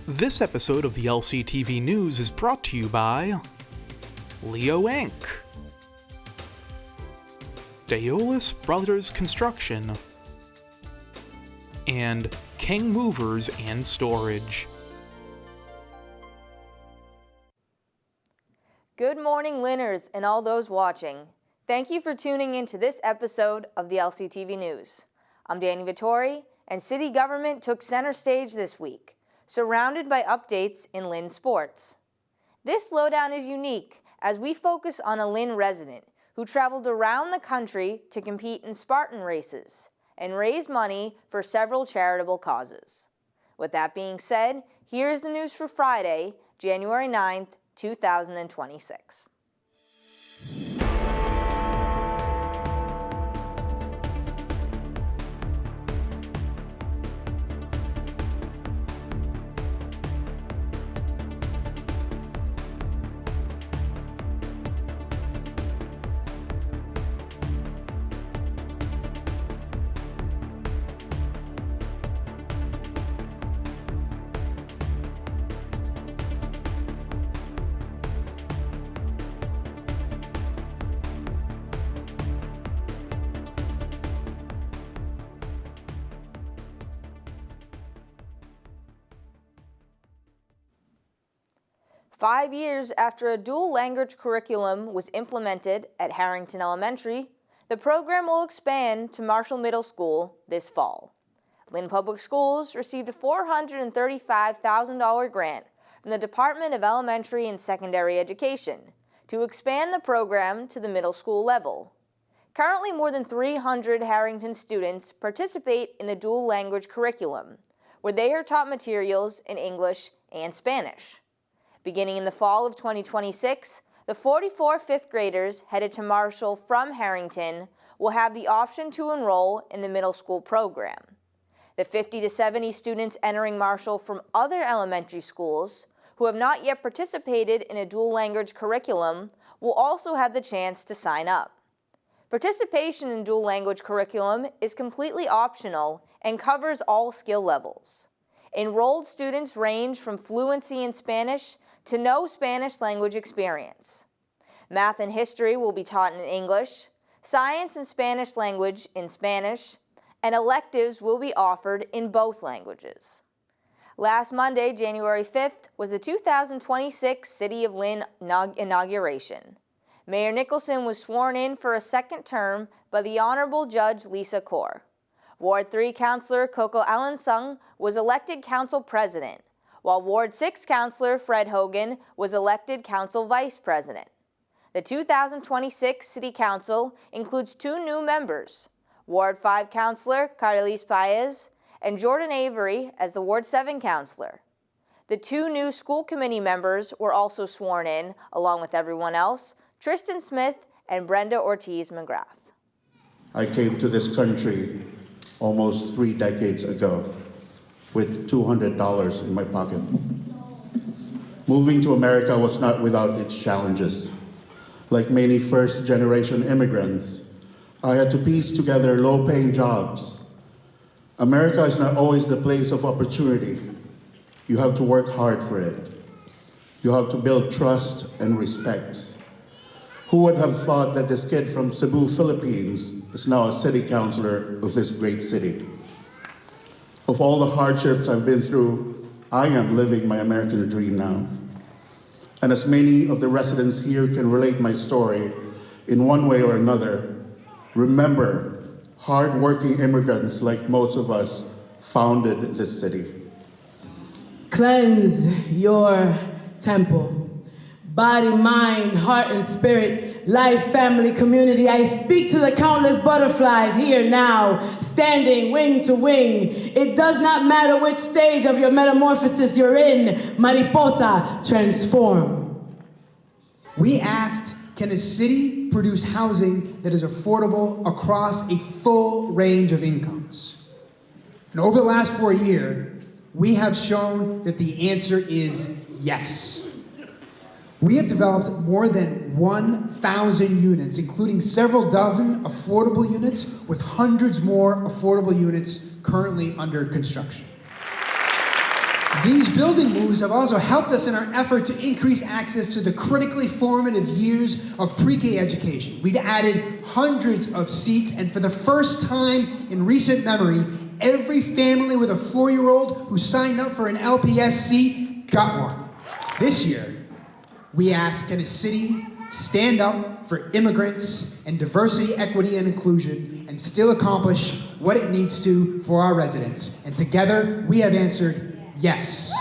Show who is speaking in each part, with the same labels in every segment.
Speaker 1: This episode of the LCTV News is brought to you by Leo Inc., Daolis Brothers Construction, and King Movers and Storage.
Speaker 2: Good morning, Lynners, and all those watching. Thank you for tuning in to this episode of the LCTV News. I'm Dani Vittori, and city government took center stage this week, surrounded by updates in Lynn sports. This lowdown is unique as we focus on a Lynn resident who traveled around the country to compete in Spartan Races and raise money for several charitable causes. With that being said, here's the news for Friday, January 9th, 2026. Five years after a dual language curriculum was implemented at Harrington Elementary, the program will expand to Marshall Middle School this fall. Lynn Public Schools received a $435,000 grant from the Department of Elementary and Secondary Education to expand the program to the middle school level. Currently, more than 300 Harrington students participate in the dual language curriculum, where they are taught materials in English and Spanish. Beginning in the fall of 2026, the 44 fifth graders headed to Marshall from Harrington will have the option to enroll in the middle school program. The 50 to 70 students entering Marshall from other elementary schools who have not yet participated in a dual language curriculum will also have the chance to sign up. Participation in dual language curriculum is completely optional and covers all skill levels. Enrolled students range from fluency in Spanish to no Spanish language experience. Math and history will be taught in English, science and Spanish language in Spanish, and electives will be offered in both languages. Last Monday, January 5th, was the 2026 City of Lynn Inauguration. Mayor Nicholson was sworn in for a second term by the Honorable Judge Lisa Kaur. Ward 3 Councilor Coco Alansung was elected Council President, while Ward 6 Councilor Fred Hogan was elected Council Vice President. The 2026 City Council includes two new members, Ward 5 Councilor Carlis Paez and Jordan Avery as the Ward 7 Councilor. The two new school committee members were also sworn in, along with everyone else, Tristan Smith and Brenda Ortiz McGrath.
Speaker 3: I came to this country almost 3 decades ago with $200 in my pocket. Moving to America was not without its challenges. Like many first-generation immigrants, I had to piece together low-paying jobs. America is not always the place of opportunity. You have to work hard for it. You have to build trust and respect. Who would have thought that this kid from Cebu, Philippines, is now a city councilor of this great city? Of all the hardships I've been through, I am living my American dream now. And as many of the residents here can relate my story in one way or another, remember, hard-working immigrants like most of us founded this city.
Speaker 4: Cleanse your temple. Body, mind, heart, and spirit, life, family, community. I speak to the countless butterflies here now, standing wing to wing. It does not matter which stage of your metamorphosis you're in. Mariposa, transform.
Speaker 5: We asked, can a city produce housing that is affordable across a full range of incomes? And over the last 4 years, we have shown that the answer is yes. We have developed more than 1,000 units, including several dozen affordable units, with hundreds more affordable units currently under construction. These building moves have also helped us in our effort to increase access to the critically formative years of pre-K education. We've added hundreds of seats, and for the first time in recent memory, every family with a 4-year-old who signed up for an LPS seat got one. This year, we asked, can a city stand up for immigrants and diversity, equity, and inclusion and still accomplish what it needs to for our residents? And together, we have answered yes.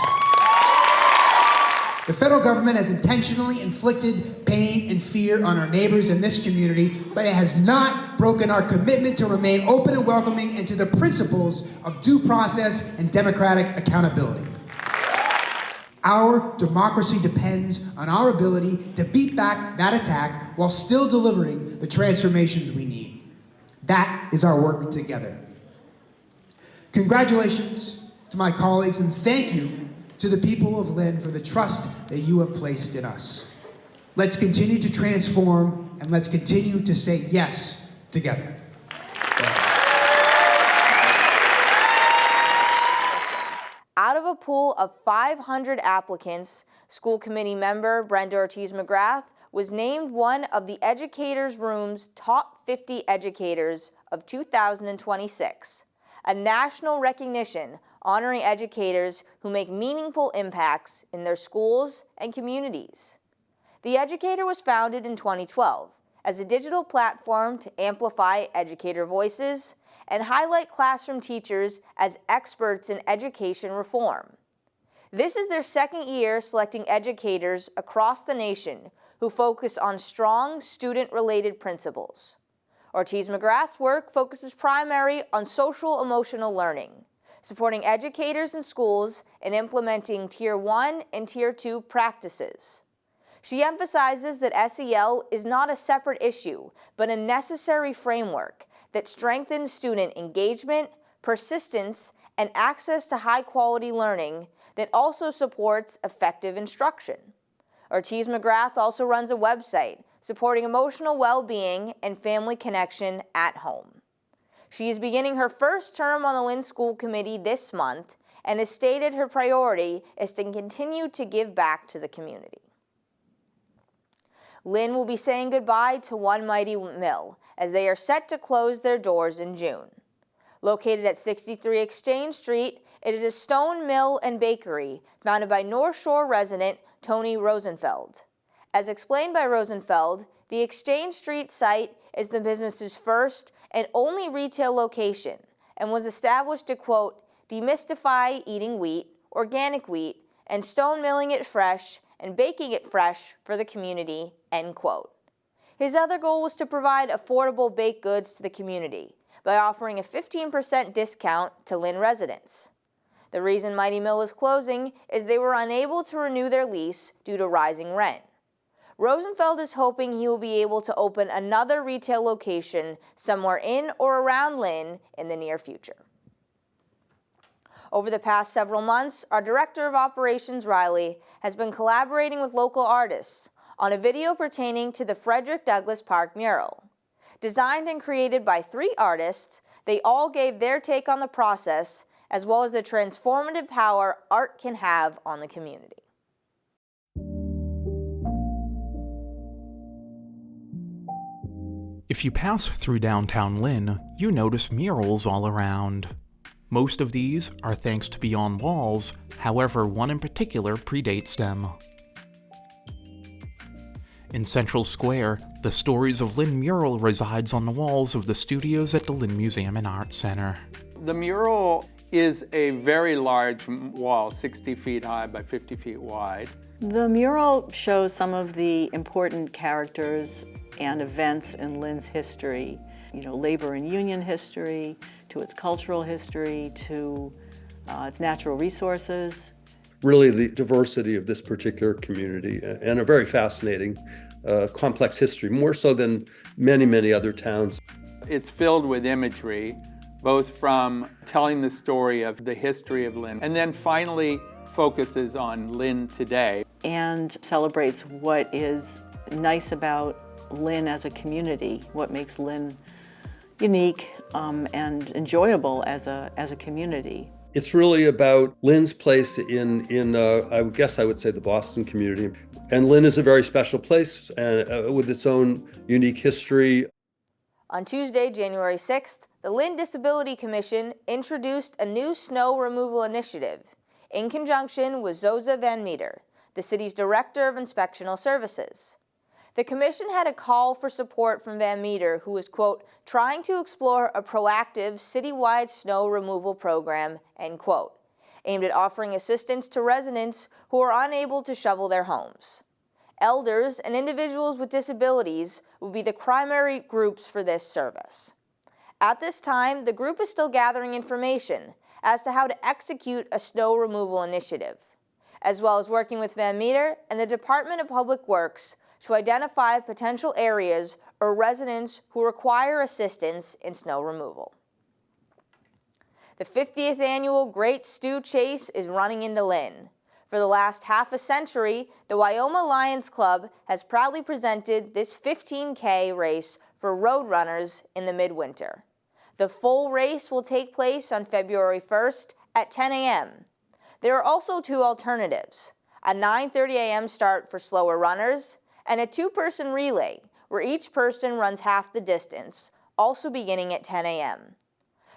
Speaker 5: The federal government has intentionally inflicted pain and fear on our neighbors in this community, but it has not broken our commitment to remain open and welcoming and to the principles of due process and democratic accountability. Our democracy depends on our ability to beat back that attack while still delivering the transformations we need. That is our work together. Congratulations to my colleagues, and thank you to the people of Lynn for the trust that you have placed in us. Let's continue to transform, and let's continue to say yes together.
Speaker 2: Out of a pool of 500 applicants, school committee member Brenda Ortiz-McGrath was named one of the Educators Room's top 50 educators of 2026, a national recognition honoring educators who make meaningful impacts in their schools and communities. The Educator was founded in 2012 as a digital platform to amplify educator voices and highlight classroom teachers as experts in education reform. This is their second year selecting educators across the nation who focus on strong student-related principles. Ortiz-McGrath's work focuses primarily on social-emotional learning, supporting educators in schools and implementing Tier 1 and Tier 2 practices. She emphasizes that SEL is not a separate issue, but a necessary framework that strengthens student engagement, persistence, and access to high-quality learning that also supports effective instruction. Ortiz-McGrath also runs a website supporting emotional well-being and family connection at home. She is beginning her first term on the Lynn School Committee this month and has stated her priority is to continue to give back to the community. Lynn will be saying goodbye to One Mighty Mill as they are set to close their doors in June. Located at 63 Exchange Street, it is a stone mill and bakery founded by North Shore resident Tony Rosenfeld. As explained by Rosenfeld, the Exchange Street site is the business's first and only retail location and was established to, quote, demystify eating wheat, organic wheat, and stone milling it fresh and baking it fresh for the community, end quote. His other goal was to provide affordable baked goods to the community by offering a 15% discount to Lynn residents. The reason Mighty Mill is closing is they were unable to renew their lease due to rising rent. Rosenfeld is hoping he will be able to open another retail location somewhere in or around Lynn in the near future. Over the past several months, our Director of Operations, Riley, has been collaborating with local artists on a video pertaining to the Frederick Douglass Park mural. Designed and created by 3 artists, they all gave their take on the process as well as the transformative power art can have on the community.
Speaker 1: If you pass through downtown Lynn, you notice murals all around. Most of these are thanks to Beyond Walls, however, one in particular predates them. In Central Square, the Stories of Lynn mural resides on the walls of the studios at the Lynn Museum and Arts Center.
Speaker 6: The mural is a very large wall, 60 feet high by 50 feet wide.
Speaker 7: The mural shows some of the important characters and events in Lynn's history, labor and union history, to its cultural history, to its natural resources.
Speaker 8: Really the diversity of this particular community and a very fascinating, complex history, more so than many, many other towns.
Speaker 6: It's filled with imagery, both from telling the story of the history of Lynn, and then finally focuses on Lynn today.
Speaker 7: And celebrates what is nice about Lynn as a community, what makes Lynn unique and enjoyable as a community.
Speaker 8: It's really about Lynn's place in I guess I would say the Boston community. And Lynn is a very special place with its own unique history.
Speaker 2: On Tuesday, January 6th, the Lynn Disability Commission introduced a new snow removal initiative in conjunction with Zoza Van Meter, the city's Director of Inspectional Services. The commission had a call for support from Van Meter, who was, quote, trying to explore a proactive citywide snow removal program, end quote, aimed at offering assistance to residents who are unable to shovel their homes. Elders and individuals with disabilities will be the primary groups for this service. At this time, the group is still gathering information as to how to execute a snow removal initiative, as well as working with Van Meter and the Department of Public Works to identify potential areas or residents who require assistance in snow removal. The 50th annual Great Stew Chase is running into Lynn. For the last half a century, the Wyoma Lions Club has proudly presented this 15K race for road runners in the midwinter. The full race will take place on February 1st at 10 a.m. There are also two alternatives, a 9:30 a.m. start for slower runners and a two-person relay where each person runs half the distance, also beginning at 10 a.m.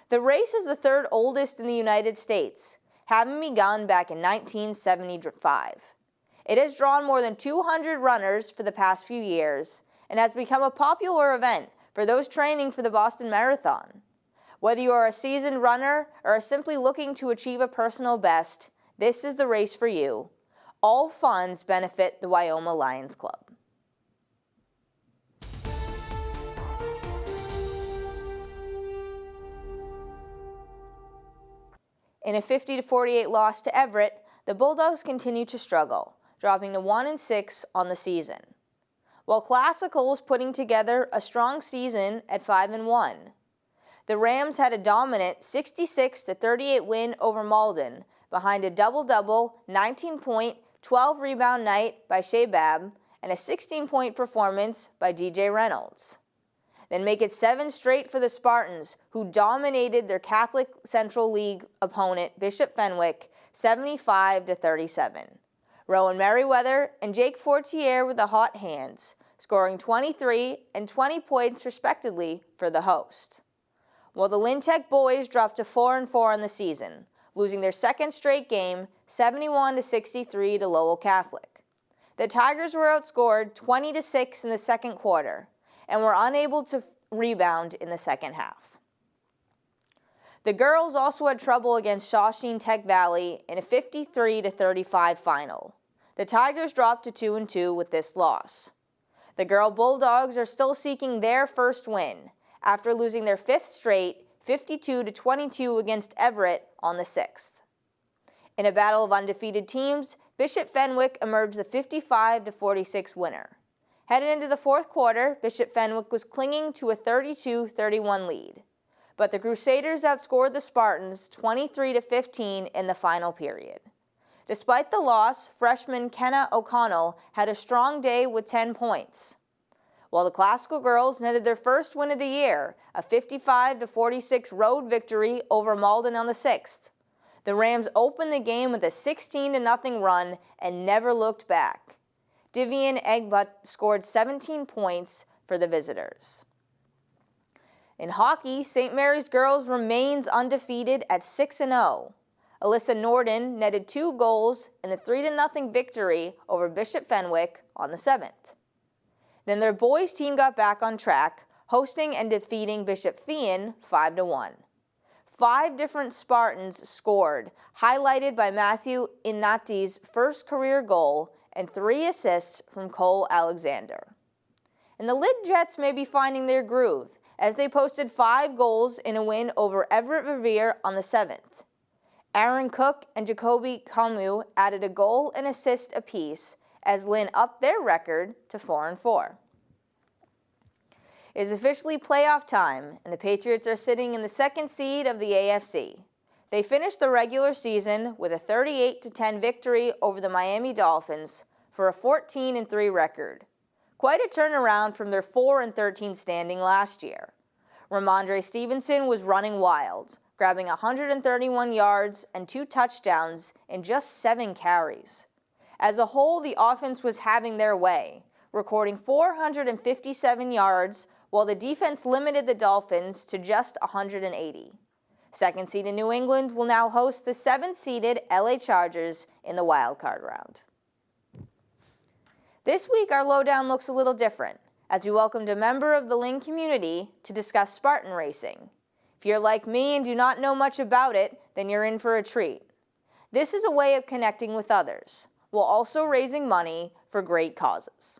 Speaker 2: The race is the third oldest in the United States, having begun back in 1975. It has drawn more than 200 runners for the past few years and has become a popular event for those training for the Boston Marathon. Whether you are a seasoned runner or are simply looking to achieve a personal best, this is the race for you. All funds benefit the Wyoma Lions Club. In a 50-48 loss to Everett, the Bulldogs continue to struggle, dropping to 1-6 on the season. While Classical is putting together a strong season at 5-1. The Rams had a dominant 66-38 win over Malden behind a double-double, 19-point, 12-rebound night by Shabab and a 16-point performance by DJ Reynolds. Then make it 7 straight for the Spartans, who dominated their Catholic Central League opponent, Bishop Fenwick, 75-37. Rowan Merriweather and Jake Fortier with the hot hands, scoring 23 and 20 points respectively for the host. While the Lynn Tech boys dropped to 4-4 on the season, losing their second straight game, 71-63 to Lowell Catholic. The Tigers were outscored 20-6 in the second quarter, and were unable to rebound in the second half. The girls also had trouble against Shawsheen Tech Valley in a 53-35 final. The Tigers dropped to 2-2 with this loss. The girl Bulldogs are still seeking their first win after losing their fifth straight 52-22 against Everett on the 6th. In a battle of undefeated teams, Bishop Fenwick emerged the 55-46 winner. Headed into the fourth quarter, Bishop Fenwick was clinging to a 32-31 lead. But the Crusaders outscored the Spartans 23-15 in the final period. Despite the loss, freshman Kenna O'Connell had a strong day with 10 points. While the Classical girls netted their first win of the year, a 55-46 road victory over Malden on the 6th. The Rams opened the game with a 16-0 run and never looked back. Divian Egbut scored 17 points for the visitors. In hockey, St. Mary's girls remains undefeated at 6-0. Alyssa Norden netted 2 goals in a 3-0 victory over Bishop Fenwick on the 7th. Then their boys team got back on track, hosting and defeating Bishop Fian 5-1. 5 different Spartans scored, highlighted by Matthew Inati's first career goal and 3 assists from Cole Alexander. And the Lid Jets may be finding their groove, as they posted 5 goals in a win over Everett Revere on the 7th. Aaron Cook and Jacoby Camu added a goal and assist apiece as Lynn upped their record to 4-4. It is officially playoff time, and the Patriots are sitting in the 2nd seed of the AFC. They finished the regular season with a 38-10 victory over the Miami Dolphins for a 14-3 record. Quite a turnaround from their 4-13 standing last year. Ramondre Stevenson was running wild, grabbing 131 yards and 2 touchdowns in just 7 carries. As a whole, the offense was having their way, recording 457 yards, while the defense limited the Dolphins to just 180. Second-seeded New England will now host the 7th-seeded LA Chargers in the wildcard round. This week, our lowdown looks a little different, as we welcomed a member of the Lynn community to discuss Spartan Racing. If you're like me and do not know much about it, then you're in for a treat. This is a way of connecting with others, while also raising money for great causes.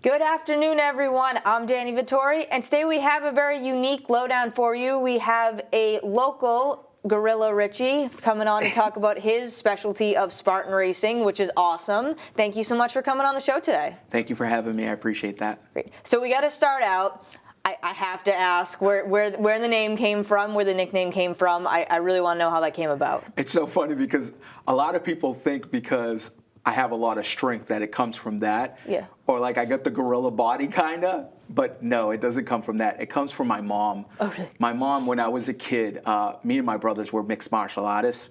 Speaker 2: Good afternoon, everyone. I'm Dani Vittori, and today we have a very unique lowdown for you. We have a local gorilla, Richy, coming on to talk about his specialty of Spartan Racing, which is awesome. Thank you so much for coming on the show today.
Speaker 9: Thank you for having me. I appreciate that.
Speaker 2: Great. So we got to start out. I have to ask where the name came from, where the nickname came from. I really want to know how that came about.
Speaker 9: It's so funny because a lot of people think because I have a lot of strength that it comes from that.
Speaker 2: Yeah.
Speaker 9: Or like I got the gorilla body kind of. But no, it doesn't come from that. It comes from my mom.
Speaker 2: Oh, really?
Speaker 9: My mom, when I was a kid, me and my brothers were mixed martial artists.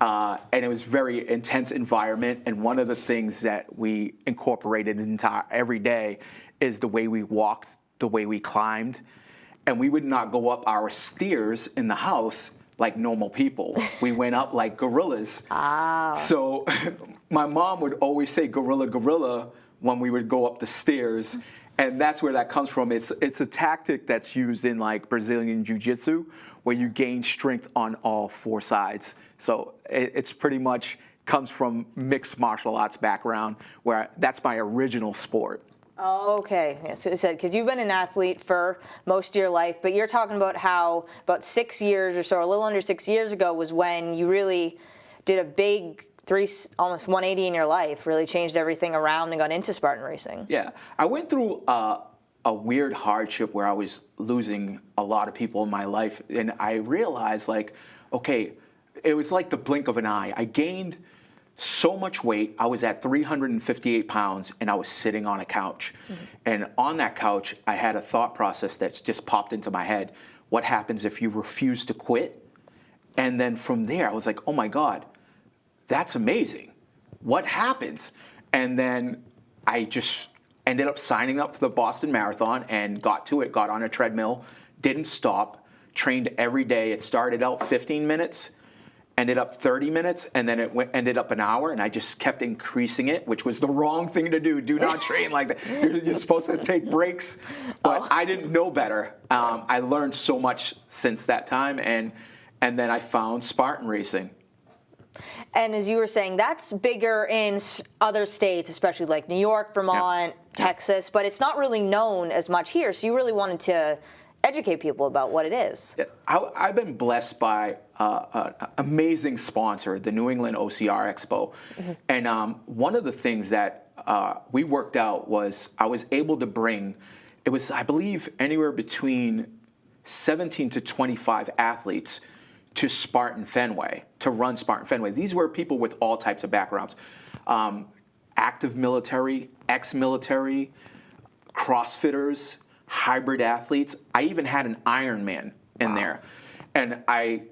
Speaker 9: And it was a very intense environment. And one of the things that we incorporated into our every day is the way we walked, the way we climbed. And we would not go up our stairs in the house like normal people. We went up like gorillas.
Speaker 2: Ah.
Speaker 9: So my mom would always say gorilla, gorilla when we would go up the stairs. And that's where that comes from. It's a tactic that's used in like Brazilian Jiu-Jitsu, where you gain strength on all 4 sides. So it's pretty much comes from mixed martial arts background, where that's my original sport.
Speaker 2: Oh, okay. Yeah, so because you've been an athlete for most of your life, but you're talking about how about 6 years or so, a little under 6 years ago, was when you really did a big almost 180 in your life, really changed everything around and got into Spartan Racing.
Speaker 9: Yeah, I went through a weird hardship where I was losing a lot of people in my life, and I realized like, okay, it was like the blink of an eye. I gained so much weight. I was at 358 pounds, and I was sitting on a couch. Mm-hmm. And on that couch, I had a thought process that's just popped into my head. What happens if you refuse to quit? And then from there, I was like, oh my God, that's amazing. What happens? And then I just ended up signing up for the Boston Marathon and got to it, got on a treadmill, didn't stop, trained every day. It started out 15 minutes, ended up 30 minutes, and then it ended up an hour, and I just kept increasing it, which was the wrong thing to do. Do not train like that. You're supposed to take breaks, but I didn't know better. I learned so much since that time, and then I found Spartan Racing.
Speaker 2: And as you were saying, that's bigger in other states, especially like New York, Vermont, Texas, but it's not really known as much here. So you really wanted to educate people about what it is.
Speaker 9: Yeah, I've been blessed by an amazing sponsor, the New England OCR Expo. Mm-hmm. And one of the things that we worked out was I was able to bring, it was, I believe, anywhere between 17 to 25 athletes to Spartan Fenway, to run Spartan Fenway. These were people with all types of backgrounds. Active military, ex-military, CrossFitters, hybrid athletes. I even had an Ironman in there. And I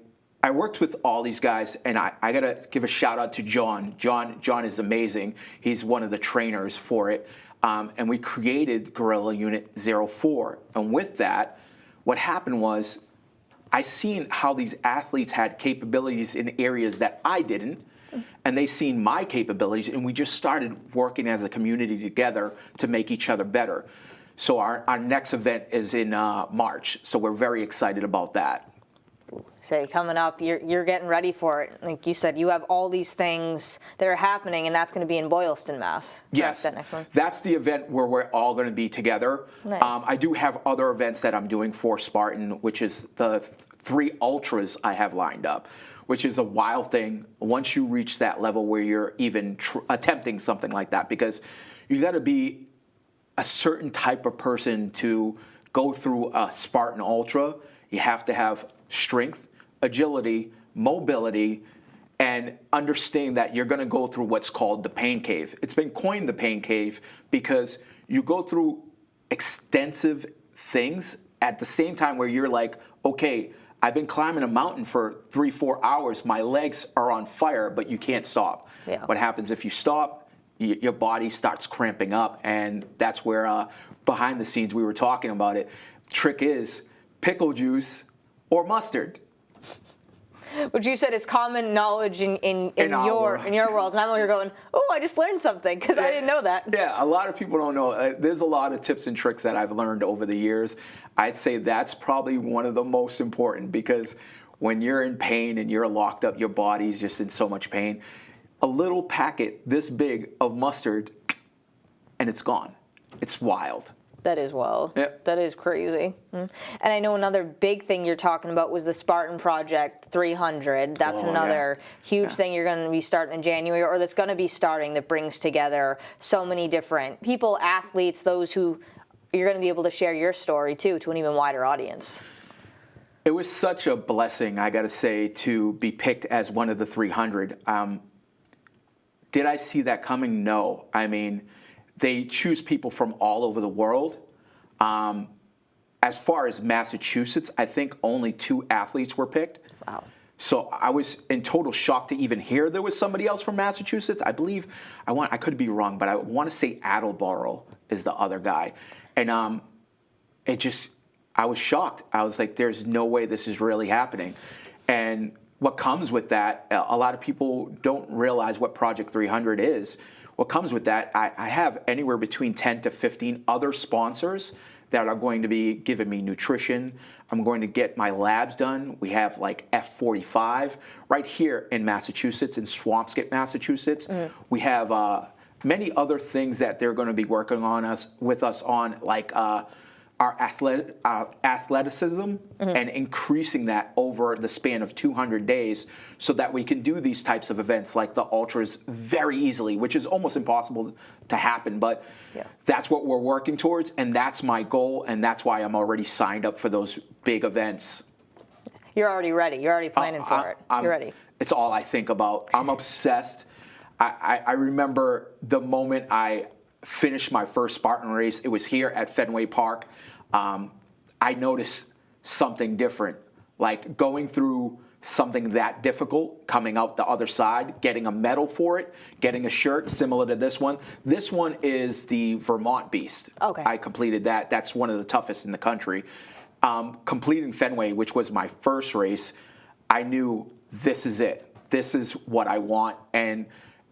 Speaker 9: worked with all these guys, and I got to give a shout out to John. John is amazing. He's one of the trainers for it. And we created Guerrilla Unit 04. And with that, what happened was I seen how these athletes had capabilities in areas that I didn't, and they seen my capabilities, and we just started working as a community together to make each other better. So our next event is in March, so we're very excited about that.
Speaker 2: Say, coming up, you're getting ready for it. Like you said, you have all these things that are happening, and that's going to be in Boylston, Mass.
Speaker 9: Yes,
Speaker 2: that next one.
Speaker 9: That's the event where we're all going to be together.
Speaker 2: Nice.
Speaker 9: I do have other events that I'm doing for Spartan, which is the 3 ultras I have lined up, which is a wild thing once you reach that level where you're even attempting something like that, because you got to be a certain type of person to go through a Spartan Ultra. You have to have strength, agility, mobility, and understanding that you're going to go through what's called the pain cave. It's been coined the pain cave because you go through extensive things at the same time where you're like, okay, I've been climbing a mountain for 3-4 hours. My legs are on fire, but you can't stop.
Speaker 2: Yeah.
Speaker 9: What happens if you stop? Your body starts cramping up, and that's where behind the scenes we were talking about it. Trick is pickle juice or mustard.
Speaker 2: Which you said is common knowledge in your world, and I'm over here going, oh, I just learned something because I didn't know that.
Speaker 9: Yeah, a lot of people don't know. There's a lot of tips and tricks that I've learned over the years. I'd say that's probably one of the most important, because when you're in pain and you're locked up, your body's just in so much pain. A little packet this big of mustard, and it's gone. It's wild.
Speaker 2: That is wild.
Speaker 9: Yep.
Speaker 2: That is crazy. And I know another big thing you're talking about was the Spartan Project 300. That's another huge thing you're going to be starting in January, or that's going to be starting, that brings together so many different people, athletes, those who you're going to be able to share your story too to an even wider audience.
Speaker 9: It was such a blessing, I got to say, to be picked as one of the 300. Did I see that coming? No. I mean, they choose people from all over the world. As far as Massachusetts, I think only 2 athletes were picked.
Speaker 2: Wow.
Speaker 9: So I was in total shock to even hear there was somebody else from Massachusetts. I believe, I could be wrong, but I want to say Attleboro is the other guy. And I was shocked. I was like, there's no way this is really happening. And what comes with that, a lot of people don't realize what Project 300 is. What comes with that, I have anywhere between 10 to 15 other sponsors that are going to be giving me nutrition. I'm going to get my labs done. We have like F45 right here in Massachusetts, in Swampscott, Massachusetts. We have many other things that they're going to be working on with us on, like our athleticism and increasing that over the span of 200 days so that we can do these types of events like the ultras very easily, which is almost impossible to happen. But that's what we're working towards, and that's my goal, and that's why I'm already signed up for those big events.
Speaker 2: You're already ready. You're already planning for it. You're ready.
Speaker 9: It's all I think about. I'm obsessed. I remember the moment I finished my first Spartan race. It was here at Fenway Park. I noticed something different, like going through something that difficult, coming out the other side, getting a medal for it, getting a shirt similar to this one. This one is the Vermont Beast.
Speaker 2: Okay.
Speaker 9: I completed that. That's one of the toughest in the country. Completing Fenway, which was my first race, I knew this is it. This is what I want. And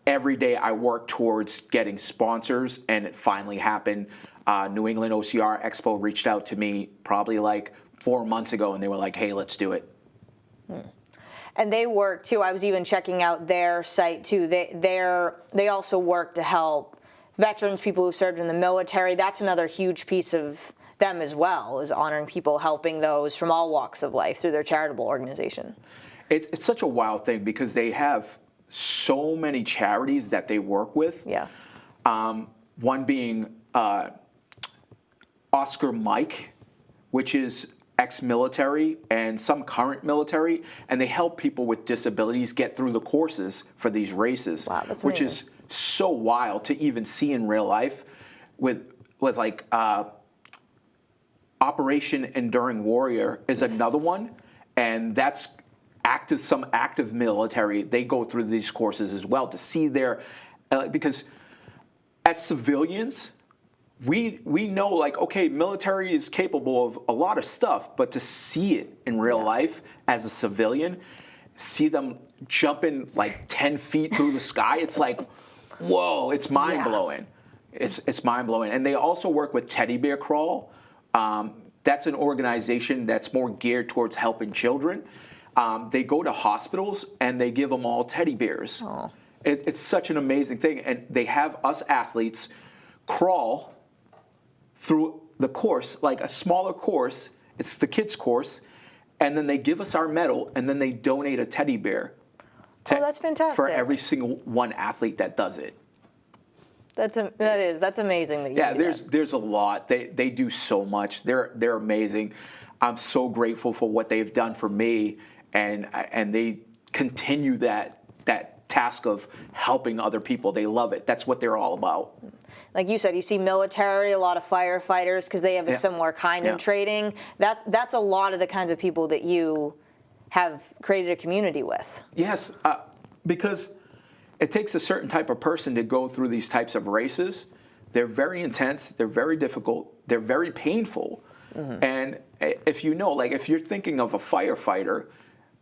Speaker 9: every day I work towards getting sponsors, and it finally happened. New England OCR Expo reached out to me probably like 4 months ago, and they were like, hey, let's do it.
Speaker 2: And they work too. I was even checking out their site too. They also work to help veterans, people who served in the military. That's another huge piece of them as well, is honoring people, helping those from all walks of life through their charitable organization. It's
Speaker 9: such a wild thing because they have so many charities that they work with.
Speaker 2: Yeah.
Speaker 9: One being Oscar Mike, which is ex-military and some current military, and they help people with disabilities get through the courses for these races.
Speaker 2: Wow, that's
Speaker 9: which
Speaker 2: amazing.
Speaker 9: is so wild to even see in real life. With like Operation Enduring Warrior is another one, and that's some active military. They go through these courses as well to see their because as civilians, we know, like, okay, military is capable of a lot of stuff, but to see it in real life as a civilian, see them jumping like 10 feet through the sky, it's like, whoa, it's mind-blowing. It's mind-blowing. And they also work with Teddy Bear Crawl. That's an organization that's more geared towards helping children. They go to hospitals and they give them all teddy bears. It's such an amazing thing. And they have us athletes crawl through the course, like a smaller course. It's the kids' course. And then they give us our medal, and then they donate a teddy bear.
Speaker 2: That's fantastic.
Speaker 9: For every single one athlete that does it.
Speaker 2: That's amazing that you do that.
Speaker 9: There's a lot. They do so much. They're amazing. I'm so grateful for what they've done for me, and they continue that that task of helping other people. They love it. That's what they're all about.
Speaker 2: Like you said, you see military, a lot of firefighters, because they have a similar kind of training. That's a lot of the kinds of people that you have created a community with.
Speaker 9: Yes, because it takes a certain type of person to go through these types of races. They're very intense, they're very difficult, they're very painful. And if you know, like if you're thinking of a firefighter,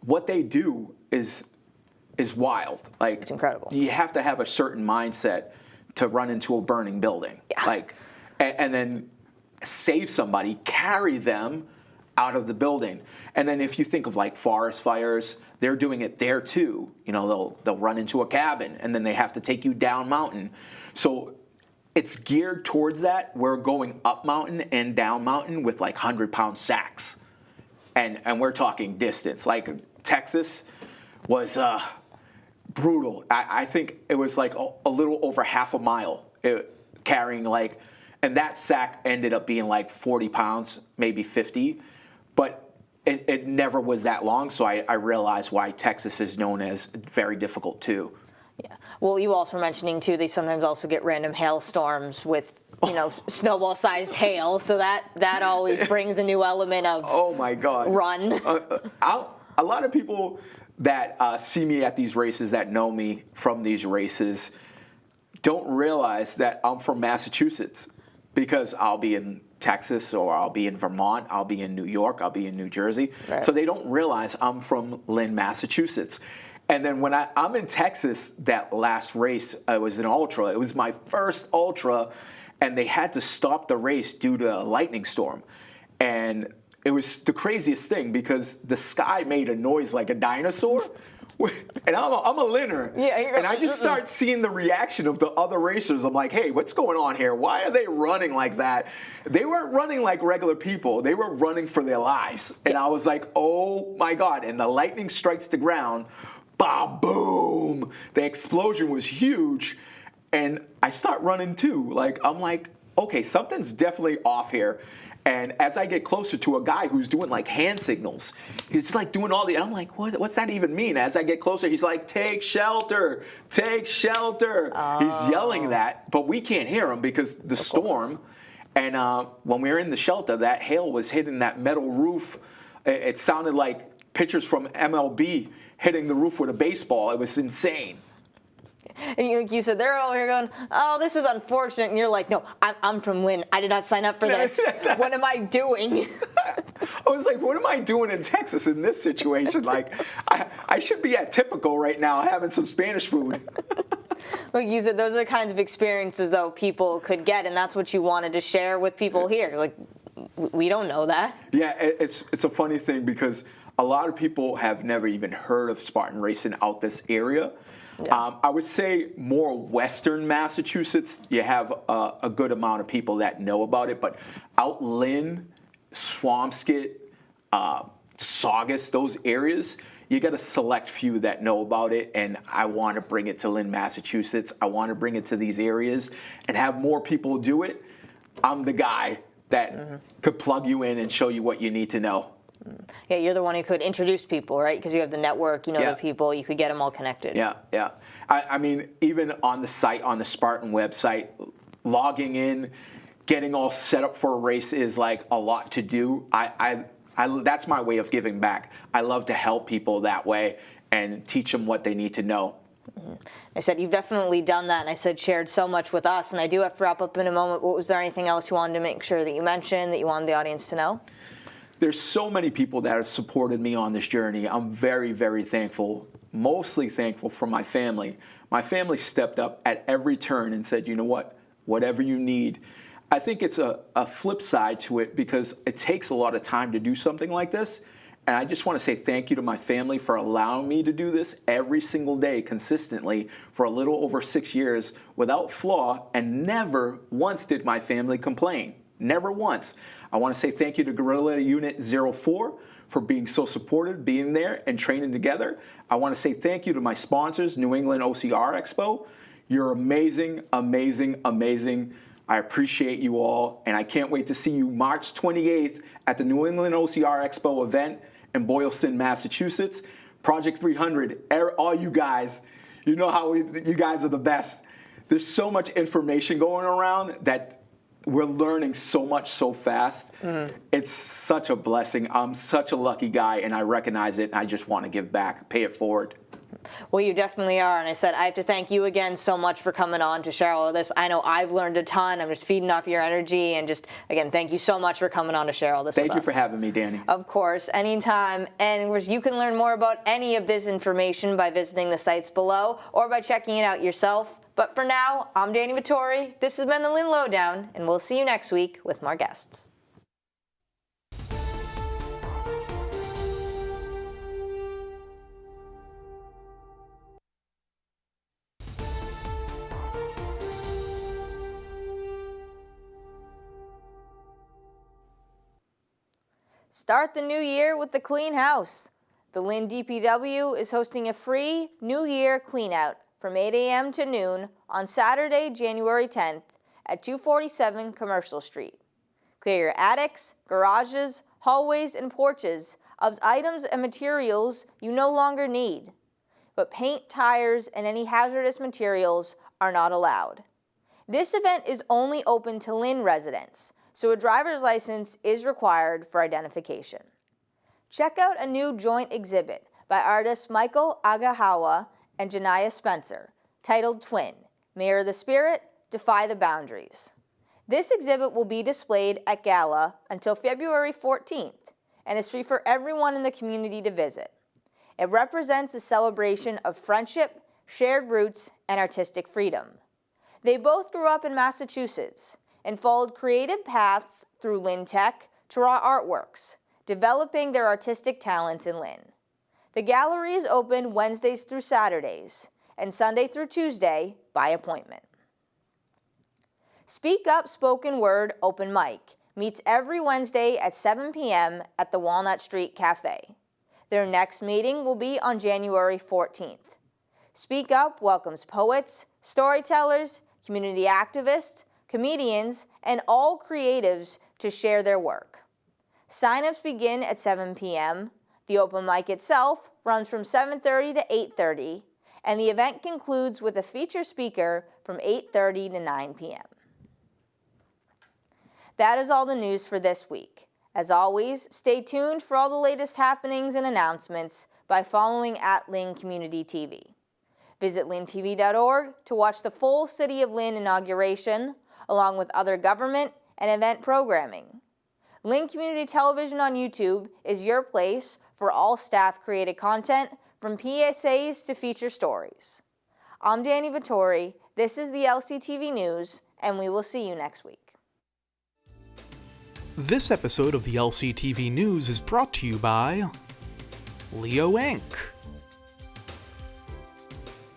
Speaker 9: what they do is wild. Like,
Speaker 2: it's incredible.
Speaker 9: You have to have a certain mindset to run into a burning building. Yeah. Like, and then save somebody, carry them out of the building. And then if you think of like forest fires, they're doing it there too. You know, they'll run into a cabin and then they have to take you down mountain. So it's geared towards that. We're going up mountain and down mountain with like 100-pound sacks. And we're talking distance. Like Texas was brutal. I think it was like a little over half a mile carrying like, and that sack ended up being like 40 pounds, maybe 50. But it never was that long, so I realized why Texas is known as very difficult too.
Speaker 2: Yeah. Well, you also were mentioning too, they sometimes also get random hailstorms with, you know, snowball-sized hail. So that always brings a new element of
Speaker 9: oh my God,
Speaker 2: run.
Speaker 9: A lot of people that see me at these races, that know me from these races, don't realize that I'm from Massachusetts, because I'll be in Texas or I'll be in Vermont, I'll be in New York, I'll be in New Jersey. Right. So they don't realize I'm from Lynn, Massachusetts. And then when I'm in Texas, that last race, it was an ultra. It was my first ultra, and they had to stop the race due to a lightning storm. And it was the craziest thing because the sky made a noise like a dinosaur. And I'm a Linner. Yeah, and I just start seeing the reaction of the other racers. I'm like, hey, what's going on here? Why are they running like that? They weren't running like regular people. They were running for their lives. And I was like, oh my God. And the lightning strikes the ground. Bah, boom. The explosion was huge. And I start running too. Like, I'm like, okay, something's definitely off here. And as I get closer to a guy who's doing like hand signals, he's like doing all the, I'm like, what's that even mean? As I get closer, he's like, take shelter, take shelter. Oh. He's yelling that, but we can't hear him because the storm. And when we were in the shelter, that hail was hitting that metal roof. It sounded like pitchers from MLB hitting the roof with a baseball. It was insane.
Speaker 2: And you said, they're over here going, oh, this is unfortunate. And you're like, no, I'm from Lynn. I did not sign up for this. What am I doing?
Speaker 9: I was like, what am I doing in Texas in this situation? Like, I should be at Typical right now having some Spanish food.
Speaker 2: Well, you said those are the kinds of experiences, though, people could get, and that's what you wanted to share with people here. Like, we don't know that.
Speaker 9: Yeah, it's a funny thing because a lot of people have never even heard of Spartan racing out this area. Yeah. I would say more Western Massachusetts, you have a good amount of people that know about it, but out Lynn, Swampscott, Saugus, those areas, you got a select few that know about it, and I want to bring it to Lynn, Massachusetts. I want to bring it to these areas and have more people do it. I'm the guy that could plug you in and show you what you need to know.
Speaker 2: Yeah, you're the one who could introduce people, right? Because you have the network, you know the people, you could get them all connected.
Speaker 9: Yeah, yeah. I mean, even on the site, on the Spartan website, logging in, getting all set up for a race is like a lot to do. That's my way of giving back. I love to help people that way and teach them what they need to know.
Speaker 2: I said, you've definitely done that, and I said, shared so much with us, and I do have to wrap up in a moment. Was there anything else you wanted to make sure that you mentioned, that you wanted the audience to know?
Speaker 9: There's so many people that have supported me on this journey. I'm very, very thankful, mostly thankful for my family. My family stepped up at every turn and said, you know what, whatever you need. I think it's a flip side to it because it takes a lot of time to do something like this. And I just want to say thank you to my family for allowing me to do this every single day consistently for a little over 6 years without flaw, and never once did my family complain. Never once. I want to say thank you to Guerrilla Unit 04 for being so supportive, being there and training together. I want to say thank you to my sponsors, New England OCR Expo. You're amazing, amazing, amazing. I appreciate you all, and I can't wait to see you March 28th at the New England OCR Expo event in Boylston, Massachusetts. Project 300, all you guys, You know how you guys are the best. There's so much information going around that we're learning so much so fast. It's such a blessing. I'm such a lucky guy, and I recognize it, and I just want to give back, pay it forward.
Speaker 2: Well, you definitely are, and I have to thank you again so much for coming on to share all of this. I know I've learned a ton. I'm just feeding off your energy, and just, again, thank you so much for coming on to share all this with us.
Speaker 9: Thank you for having me, Dani.
Speaker 2: Of course, anytime. And of course, you can learn more about any of this information by visiting the sites below or by checking it out yourself. But for now, I'm Dani Vittori. This has been the Lynn Lowdown, and we'll see you next week with more guests. Start the new year with the clean house. The Lynn DPW is hosting a free New Year cleanout from 8 a.m. to noon on Saturday, January 10th at 247 Commercial Street. Clear your attics, garages, hallways, and porches of items and materials you no longer need. But paint, tires, and any hazardous materials are not allowed. This event is only open to Lynn residents, so a driver's license is required for identification. Check out a new joint exhibit by artists Michael Agahawa and Janaya Spencer, titled Twin, Mirror the Spirit, Defy the Boundaries. This exhibit will be displayed at Gala until February 14th and is free for everyone in the community to visit. It represents a celebration of friendship, shared roots, and artistic freedom. They both grew up in Massachusetts and followed creative paths through Lynn Tech to raw artworks, developing their artistic talents in Lynn. The gallery is open Wednesdays through Saturdays and Sunday through Tuesday by appointment. Speak Up Spoken Word Open Mic meets every Wednesday at 7 p.m. at the Walnut Street Cafe. Their next meeting will be on January 14th. Speak Up welcomes poets, storytellers, community activists, comedians, and all creatives to share their work. Sign-ups begin at 7 p.m. The open mic itself runs from 7:30 to 8:30, and the event concludes with a feature speaker from 8:30 to 9 p.m. That is all the news for this week. As always, stay tuned for all the latest happenings and announcements by following @Lynn Community TV. Visit lyntv.org to watch the full City of Lynn inauguration, along with other government and event programming. Lynn Community Television on YouTube is your place for all staff-created content, from PSAs to feature stories. I'm Dani Vittori, this is the LCTV News, and we will see you next week.
Speaker 1: This episode of the LCTV News is brought to you by Leo Inc.,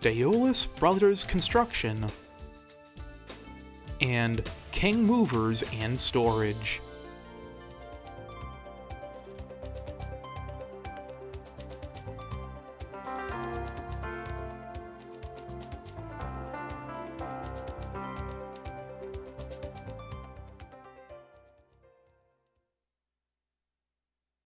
Speaker 1: Daolis Brothers Construction, and King Movers and Storage.